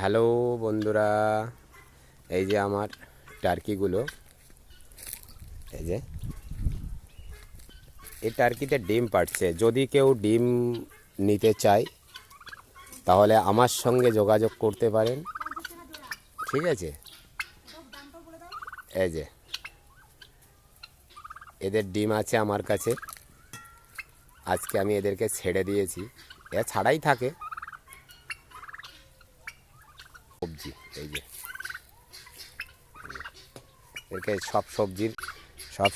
Hello বন্ধুরা, এই যে আমার টার্কিগুলো, এই যে এই টার্কিতে ডিম পাড়ছে। যদি কেউ ডিম নিতে চায় তাহলে আমার সঙ্গে যোগাযোগ করতে পারেন, ঠিক আছে। এই যে এদের ডিম আছে আমার কাছে, আজকে আমি এদেরকে ছেড়ে দিয়েছি। এরা ছাড়াই থাকে সবজি, এই যে এদেরকে সব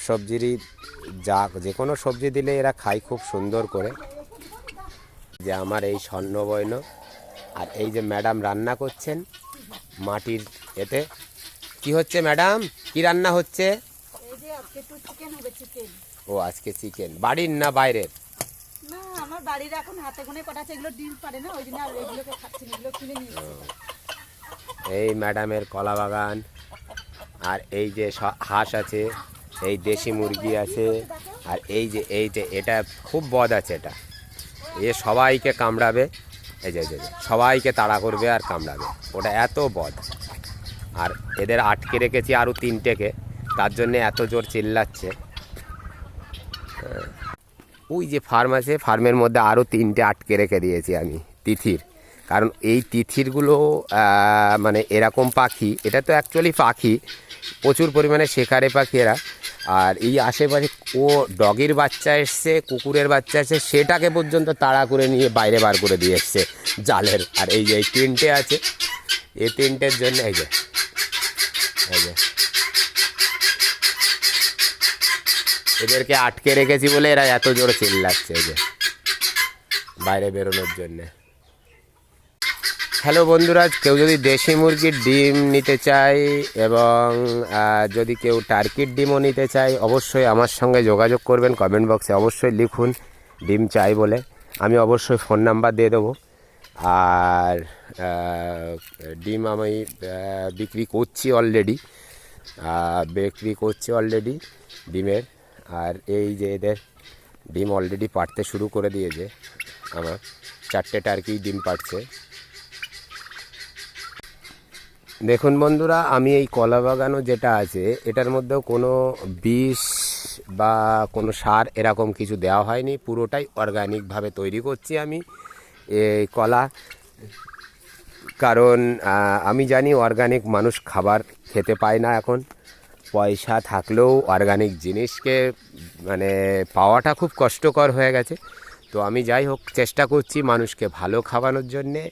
সবজিরই যে কোনো সবজি দিলে এরা খায় খুব সুন্দর করে। যে আমার এই স্বর্ণবর্ণ, আর এই যে ম্যাডাম রান্না করছেন মাটির এতে। কি হচ্ছে ম্যাডাম, কি রান্না হচ্ছে? ও আজকে চিকেন। বাড়ির না বাইরের? না, আমার বাড়ির এখন হাতে গোনে কটা আছে, এগুলো ডিম পারে না, ওই জন্য আর এগুলোকে খাচ্ছি না, এগুলো কিনে নিয়ে এসেছি। এই ম্যাডামের কলা বাগান, আর এই যে হাঁস আছে, এই দেশি মুরগি আছে, আর এই যে এটা খুব বদ আছে, এটা এ সবাইকে কামড়াবে। এই যে সবাইকে তাড়া করবে আর কামড়াবে, ওটা এত বদ। আর এদের আটকে রেখেছি আরও 3টেকে, তার জন্যে এত জোর চিল্লাচ্ছে। ওই যে ফার্ম আছে, ফার্মের মধ্যে আরও 3টে আটকে রেখে দিয়েছি আমি তিথির। কারণ এই তিথিরগুলো মানে এরকম পাখি, এটা তো অ্যাকচুয়ালি পাখি, প্রচুর পরিমাণে শেখারে পাখি এরা। আর এই আশেপাশে ও ডগির বাচ্চা এসছে, কুকুরের বাচ্চা এসছে, সেটাকে পর্যন্ত তাড়া করে নিয়ে বাইরে বার করে দিয়ে এসছে জালের। আর এই যে এই 3টে আছে, এই 3টের জন্য এই যে এদেরকে আটকে রেখেছি বলে এরা এত জোরে চিল্লাচ্ছে, এই যে বাইরে বেরোনোর জন্যে। হ্যালো বন্ধুরা, কেউ যদি দেশি মুরগির ডিম নিতে চায় এবং যদি কেউ টার্কির ডিমও নিতে চায়, অবশ্যই আমার সঙ্গে যোগাযোগ করবেন। কমেন্ট বক্সে অবশ্যই লিখুন ডিম চাই বলে, আমি অবশ্যই ফোন নাম্বার দিয়ে দেবো। আর ডিম আমি বিক্রি করছি অলরেডি ডিমের। আর এই যে এদের ডিম অলরেডি পাড়তে শুরু করে দিয়েছে, আমার 4টে টার্কি ডিম পাড়ছে। দেখুন বন্ধুরা, আমি এই কলা বাগানও যেটা আছে, এটার মধ্যেও কোনো বিষ বা কোনো সার এরকম কিছু দেওয়া হয়নি, পুরোটাই অর্গানিকভাবে তৈরি করছি আমি এই কলা। কারণ আমি জানি অর্গানিক মানুষ খাবার খেতে পায় না এখন, পয়সা থাকলেও অর্গানিক জিনিসকে মানে পাওয়াটা খুব কষ্টকর হয়ে গেছে। তো আমি যাই হোক চেষ্টা করছি মানুষকে ভালো খাওয়ানোর জন্যে।